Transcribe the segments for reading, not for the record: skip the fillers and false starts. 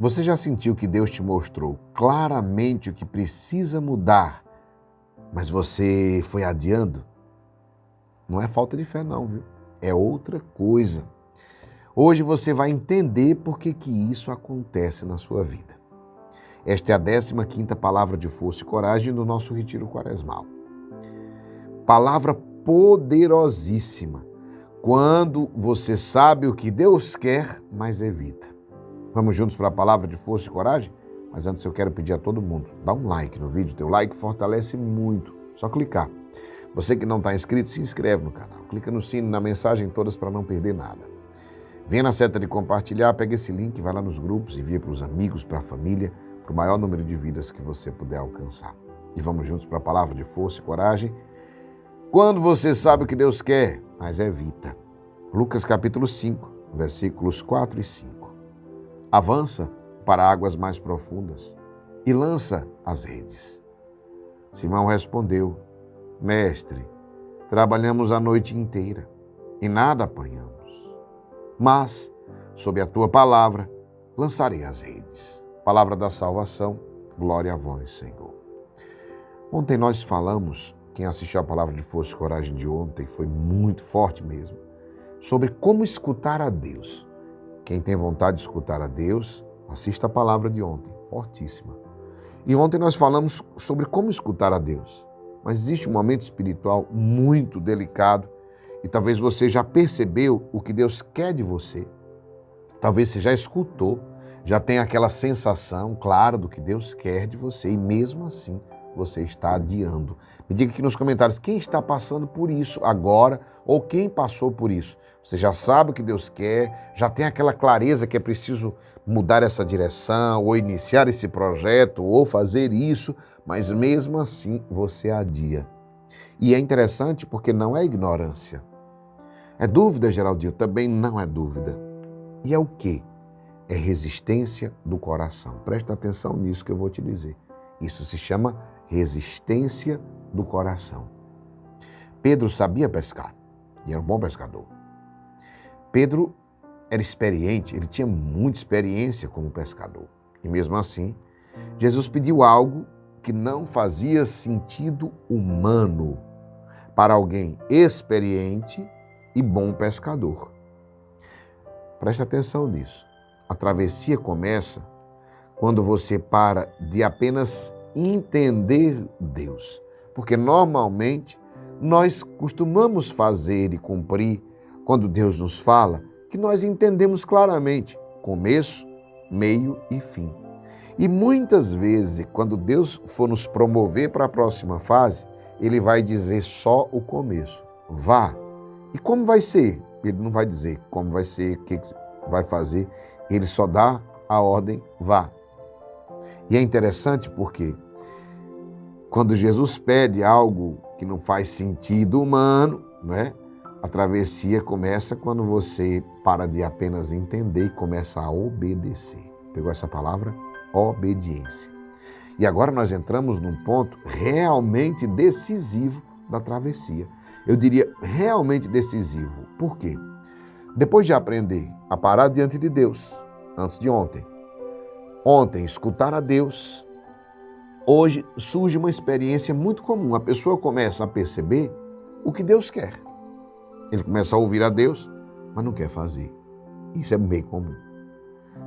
Você já sentiu que Deus te mostrou claramente o que precisa mudar, mas você foi adiando? Não é falta de fé não, viu? É outra coisa. Hoje você vai entender por que isso acontece na sua vida. Esta é a 15ª palavra de força e coragem do nosso retiro quaresmal. Palavra poderosíssima. Quando você sabe o que Deus quer, mas evita. Vamos juntos para a palavra de força e coragem? Mas antes eu quero pedir a todo mundo, dá um like no vídeo, teu like fortalece muito, só clicar. Você que não está inscrito, se inscreve no canal, clica no sino, na mensagem todas para não perder nada. Venha na seta de compartilhar, pega esse link, vai lá nos grupos, envia para os amigos, para a família, para o maior número de vidas que você puder alcançar. E vamos juntos para a palavra de força e coragem. Quando você sabe o que Deus quer, mas evita. Lucas capítulo 5, versículos 4 e 5. Avança para águas mais profundas e lança as redes. Simão respondeu: Mestre, trabalhamos a noite inteira e nada apanhamos. Mas, sob a tua palavra, lançarei as redes. Palavra da salvação, glória a vós, Senhor. Ontem nós falamos, quem assistiu a palavra de força e coragem de ontem foi muito forte mesmo, sobre como escutar a Deus. Quem tem vontade de escutar a Deus, assista a palavra de ontem, fortíssima. E ontem nós falamos sobre como escutar a Deus. Mas existe um momento espiritual muito delicado e talvez você já percebeu o que Deus quer de você. Talvez você já escutou, já tem aquela sensação clara do que Deus quer de você e mesmo assim você está adiando. Me diga aqui nos comentários quem está passando por isso agora ou quem passou por isso. Você já sabe o que Deus quer, já tem aquela clareza que é preciso mudar essa direção ou iniciar esse projeto ou fazer isso, mas mesmo assim você adia. E é interessante porque não é ignorância. É dúvida, Geraldinho? Também não é dúvida. E é o quê? É resistência do coração. Presta atenção nisso que eu vou te dizer. Isso se chama resistência do coração. Pedro sabia pescar e era um bom pescador. Pedro era experiente, ele tinha muita experiência como pescador. E mesmo assim, Jesus pediu algo que não fazia sentido humano para alguém experiente e bom pescador. Presta atenção nisso. A travessia começa quando você para de apenas entender Deus. Porque normalmente nós costumamos fazer e cumprir, quando Deus nos fala, que nós entendemos claramente começo, meio e fim. E muitas vezes, quando Deus for nos promover para a próxima fase, Ele vai dizer só o começo. Vá. E como vai ser? Ele não vai dizer como vai ser, o que vai fazer. Ele só dá a ordem, vá. E é interessante porque quando Jesus pede algo que não faz sentido humano, não é? A travessia começa quando você para de apenas entender e começa a obedecer. Pegou essa palavra? Obediência. E agora nós entramos num ponto realmente decisivo da travessia. Eu diria realmente decisivo. Por quê? Depois de aprender a parar diante de Deus, antes de ontem, escutar a Deus, hoje surge uma experiência muito comum. A pessoa começa a perceber o que Deus quer. Ele começa a ouvir a Deus, mas não quer fazer. Isso é bem comum.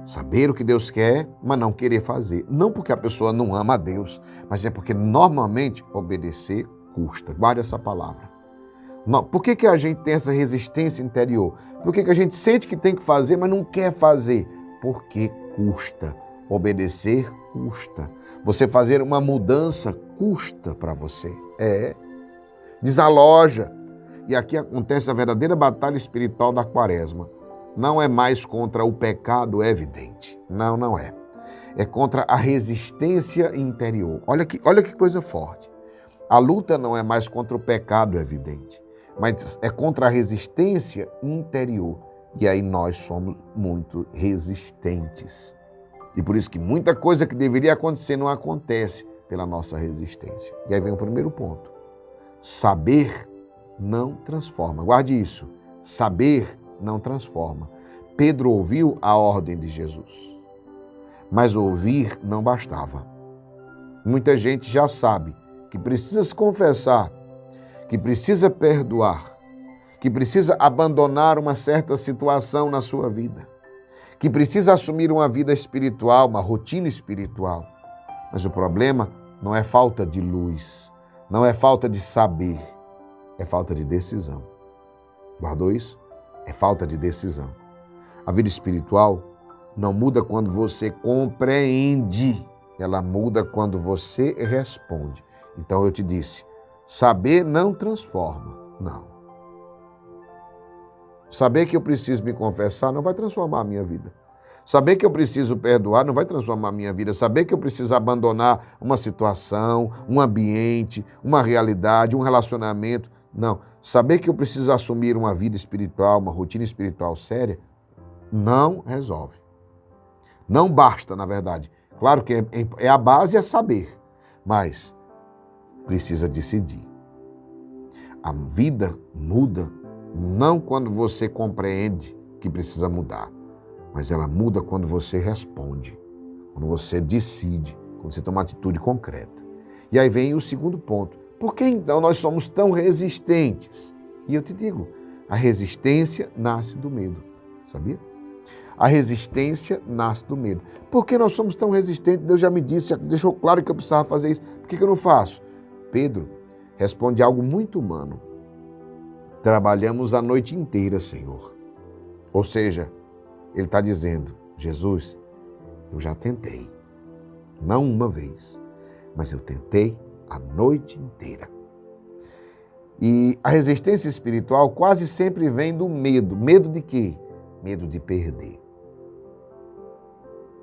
Saber o que Deus quer, mas não querer fazer. Não porque a pessoa não ama a Deus, mas é porque normalmente obedecer custa. Guarde essa palavra. Por que a gente tem essa resistência interior? Por que a gente sente que tem que fazer, mas não quer fazer? Porque custa. Obedecer custa. Você fazer uma mudança custa para você. Desaloja. E aqui acontece a verdadeira batalha espiritual da quaresma. Não é mais contra o pecado evidente. Não é. É contra a resistência interior. Olha que coisa forte. A luta não é mais contra o pecado evidente, mas é contra a resistência interior. E aí nós somos muito resistentes. E por isso que muita coisa que deveria acontecer não acontece pela nossa resistência. E aí vem o primeiro ponto. Saber não transforma. Guarde isso. Saber não transforma. Pedro ouviu a ordem de Jesus, Mas ouvir não bastava. Muita gente já sabe que precisa se confessar, que precisa perdoar, que precisa abandonar uma certa situação na sua vida, que precisa assumir uma vida espiritual, uma rotina espiritual. Mas o problema não é falta de luz, não é falta de saber, é falta de decisão. Guardou isso? É falta de decisão. A vida espiritual não muda quando você compreende, ela muda quando você responde. Então eu te disse, saber não transforma, não. Saber que eu preciso me confessar não vai transformar a minha vida. Saber que eu preciso perdoar não vai transformar a minha vida. Saber que eu preciso abandonar uma situação, um ambiente, uma realidade, um relacionamento, não. Saber que eu preciso assumir uma vida espiritual, uma rotina espiritual séria, não resolve. Não basta, na verdade. Claro que é a base é saber, mas precisa decidir. A vida muda não quando você compreende que precisa mudar, mas ela muda quando você responde, quando você decide, quando você toma uma atitude concreta. E aí vem o segundo ponto. Por que então nós somos tão resistentes? E eu te digo, a resistência nasce do medo, sabia? A resistência nasce do medo. Por que nós somos tão resistentes? Deus já me disse, deixou claro que eu precisava fazer isso. Por que eu não faço? Pedro responde algo muito humano. Trabalhamos a noite inteira, Senhor. Ou seja, ele está dizendo, Jesus, eu já tentei. Não uma vez, mas eu tentei a noite inteira. E a resistência espiritual quase sempre vem do medo. Medo de quê? Medo de perder.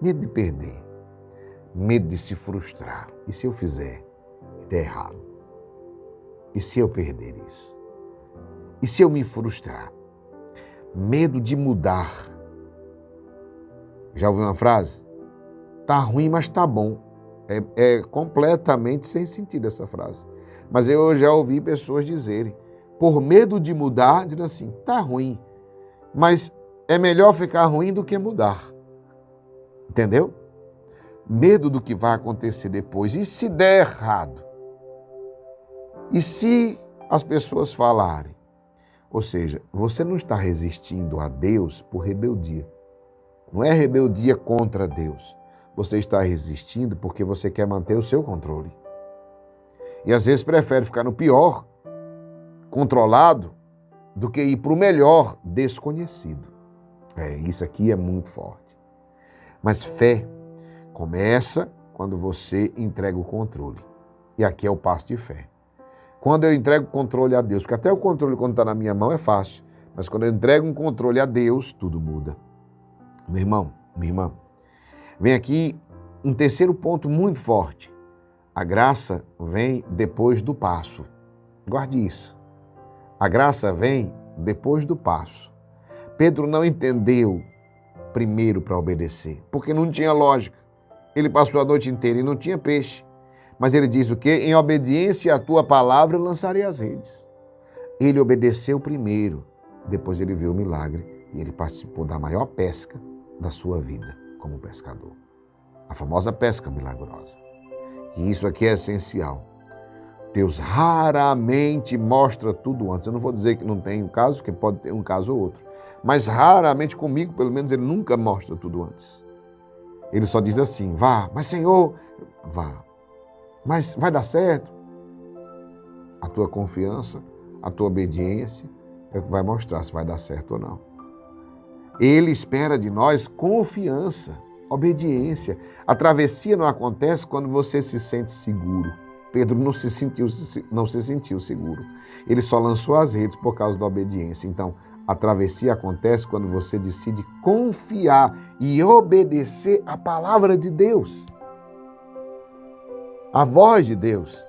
Medo de perder. Medo de se frustrar. E se eu fizer e der errado? E se eu perder isso? E se eu me frustrar? Medo de mudar. Já ouviu uma frase? Tá ruim, mas tá bom. É completamente sem sentido essa frase. Mas eu já ouvi pessoas dizerem, por medo de mudar, dizendo assim, tá ruim, mas é melhor ficar ruim do que mudar. Entendeu? Medo do que vai acontecer depois. E se der errado? E se as pessoas falarem? Ou seja, você não está resistindo a Deus por rebeldia. Não é rebeldia contra Deus. Você está resistindo porque você quer manter o seu controle. E às vezes prefere ficar no pior, controlado, do que ir para o melhor, desconhecido. Isso aqui é muito forte. Mas fé começa quando você entrega o controle. E aqui é o passo de fé. Quando eu entrego o controle a Deus, porque até o controle quando está na minha mão é fácil, mas quando eu entrego um controle a Deus, tudo muda. Meu irmão, minha irmã, vem aqui um terceiro ponto muito forte. A graça vem depois do passo. Guarde isso. A graça vem depois do passo. Pedro não entendeu primeiro para obedecer, porque não tinha lógica. Ele passou a noite inteira e não tinha peixe. Mas ele diz o quê? Em obediência à tua palavra eu lançarei as redes. Ele obedeceu primeiro, depois ele viu o milagre e ele participou da maior pesca da sua vida como pescador. A famosa pesca milagrosa. E isso aqui é essencial. Deus raramente mostra tudo antes. Eu não vou dizer que não tem um caso, porque pode ter um caso ou outro. Mas raramente comigo, pelo menos, ele nunca mostra tudo antes. Ele só diz assim, vá, mas Senhor, vá. Mas vai dar certo? A tua confiança, a tua obediência é o que vai mostrar se vai dar certo ou não. Ele espera de nós confiança, obediência. A travessia não acontece quando você se sente seguro. Pedro não se sentiu seguro. Ele só lançou as redes por causa da obediência. Então, a travessia acontece quando você decide confiar e obedecer a palavra de Deus. A voz de Deus.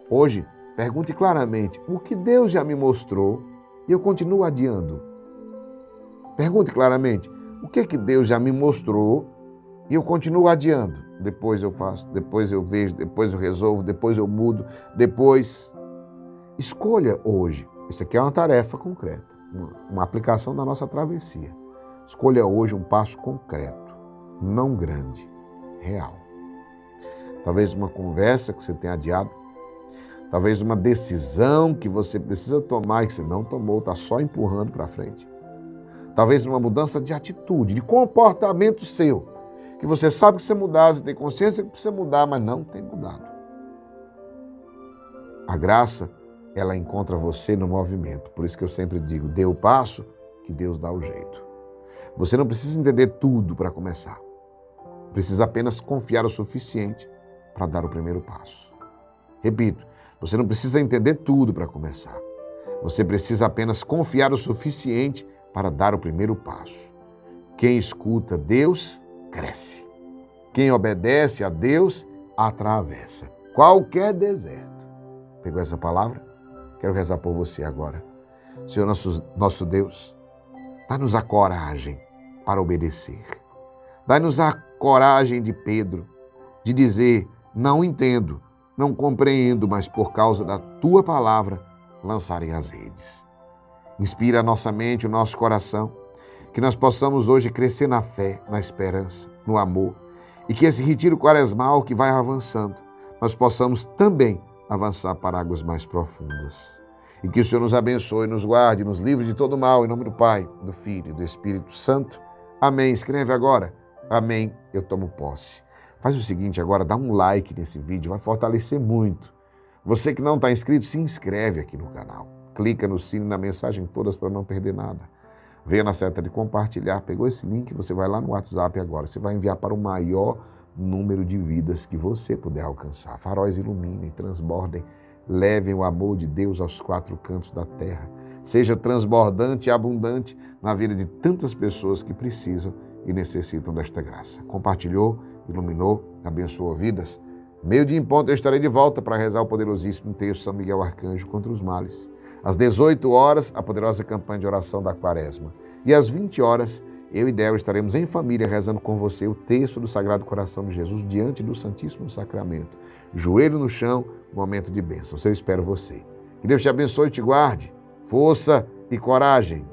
Hoje, pergunte claramente, o que Deus já me mostrou e eu continuo adiando? Pergunte claramente, o que Deus já me mostrou e eu continuo adiando? Depois eu faço, depois eu vejo, depois eu resolvo, depois eu mudo, depois... Escolha hoje. Isso aqui é uma tarefa concreta, uma aplicação da nossa travessia. Escolha hoje um passo concreto, não grande, real. Talvez uma conversa que você tenha adiado, talvez uma decisão que você precisa tomar e que você não tomou, está só empurrando para frente. Talvez uma mudança de atitude, de comportamento seu, que você sabe que você mudar, você tem consciência que precisa mudar, mas não tem mudado. A graça, ela encontra você no movimento. Por isso que eu sempre digo, dê o passo que Deus dá o jeito. Você não precisa entender tudo para começar. Precisa apenas confiar o suficiente para dar o primeiro passo. Repito, você não precisa entender tudo para começar. Você precisa apenas confiar o suficiente para dar o primeiro passo. Quem escuta Deus, cresce. Quem obedece a Deus, atravessa qualquer deserto. Pegou essa palavra? Quero rezar por você agora. Senhor, nosso Deus, dá-nos a coragem para obedecer. Dá-nos a coragem de Pedro, de dizer, não entendo, não compreendo, mas por causa da Tua palavra, lançarei as redes. Inspira a nossa mente, o nosso coração, que nós possamos hoje crescer na fé, na esperança, no amor, e que esse retiro quaresmal que vai avançando, nós possamos também avançar para águas mais profundas. E que o Senhor nos abençoe, nos guarde, nos livre de todo mal, em nome do Pai, do Filho e do Espírito Santo. Amém. Escreve agora. Amém. Eu tomo posse. Faz o seguinte agora, dá um like nesse vídeo, vai fortalecer muito. Você que não está inscrito, se inscreve aqui no canal. Clica no sino e na mensagem todas para não perder nada. Venha na seta de compartilhar, pegou esse link, você vai lá no WhatsApp agora. Você vai enviar para o maior número de vidas que você puder alcançar. Faróis iluminem, transbordem, levem o amor de Deus aos quatro cantos da terra. Seja transbordante e abundante na vida de tantas pessoas que precisam e necessitam desta graça. Compartilhou, iluminou, abençoou vidas. Meio-dia em ponto eu estarei de volta para rezar o poderosíssimo texto São Miguel Arcanjo contra os males. Às 18 horas, a poderosa campanha de oração da Quaresma. E às 20 horas, eu e Del estaremos em família rezando com você o texto do Sagrado Coração de Jesus diante do Santíssimo Sacramento. Joelho no chão, momento de bênção. Eu espero você. Que Deus te abençoe e te guarde. Força e coragem.